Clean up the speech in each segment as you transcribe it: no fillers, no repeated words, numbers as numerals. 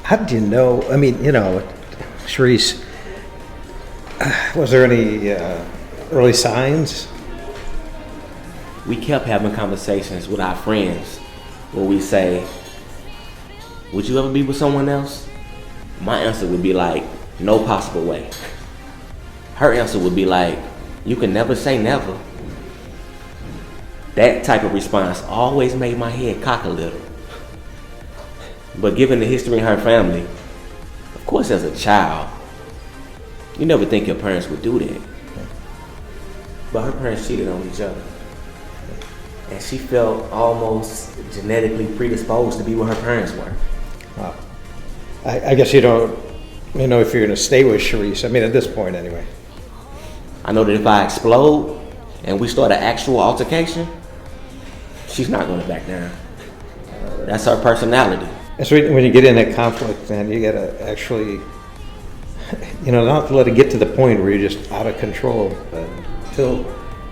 How did you know? I mean, Sharice, was there any early signs? We kept having conversations with our friends where we say, would you ever be with someone else? My answer would be like, no possible way. Her answer would be like, you can never say never. That type of response always made my head cock a little. But given the history in her family, of course as a child, you never think your parents would do that. But her parents cheated on each other. And she felt almost genetically predisposed to be where her parents were. Wow. I guess you don't, if you're going to stay with Sharice, I mean, at this point anyway. I know that if I explode and we start an actual altercation, she's not going to back down. That's her personality. And so when you get in a conflict, man, you got to actually, not let it get to the point where you're just out of control until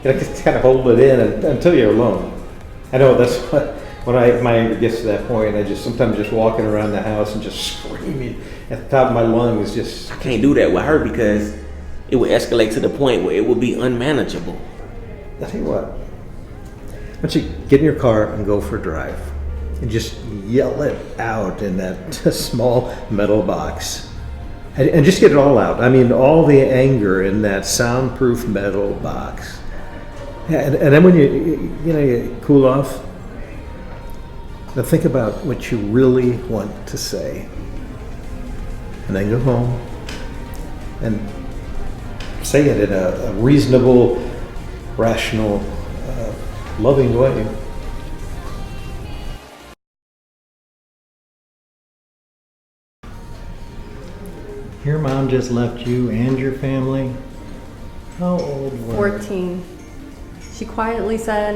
you just kind of hold it in until you're alone. I know that's what, when my anger gets to that point, I just sometimes just walking around the house and just screaming at the top of my lungs. I can't do that with her because it would escalate to the point where it would be unmanageable. I'll tell you what, why don't you get in your car and go for a drive and just yell it out in that small metal box. And just get it all out. I mean, all the anger in that soundproof metal box. And then when you cool off, now think about what you really want to say. And then go home and say it in a reasonable, rational, loving way. Your mom just left you and your family? How old were you? 14. She quietly said,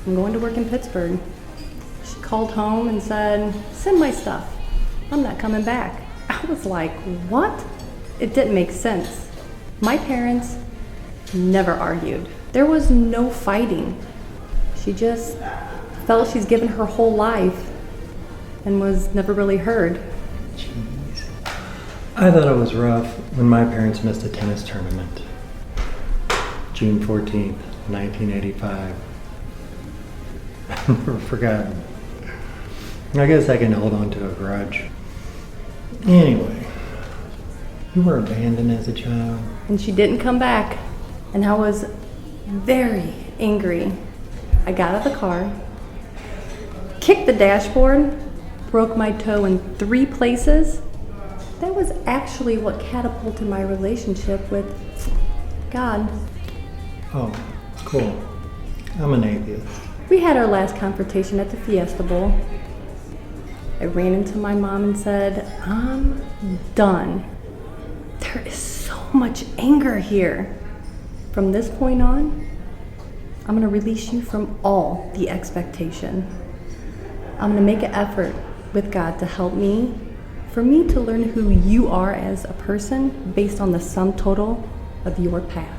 I'm going to work in Pittsburgh. She called home and said, send my stuff. I'm not coming back. I was like, what? It didn't make sense. My parents never argued. There was no fighting. She just felt she's given her whole life and was never really heard. Jeez. I thought it was rough when my parents missed a tennis tournament. June 14th, 1985. I've never forgotten. I guess I can hold on to a grudge. Anyway, you were abandoned as a child. And she didn't come back. And I was very angry. I got out of the car, kicked the dashboard, broke my toe in 3 places. That was actually what catapulted my relationship with God. Oh, cool. I'm an atheist. We had our last confrontation at the Fiesta Bowl. I ran into my mom and said, I'm done. There is so much anger here. From this point on, I'm gonna release you from all the expectation. I'm gonna make an effort with God to help me, for me to learn who you are as a person based on the sum total of your past.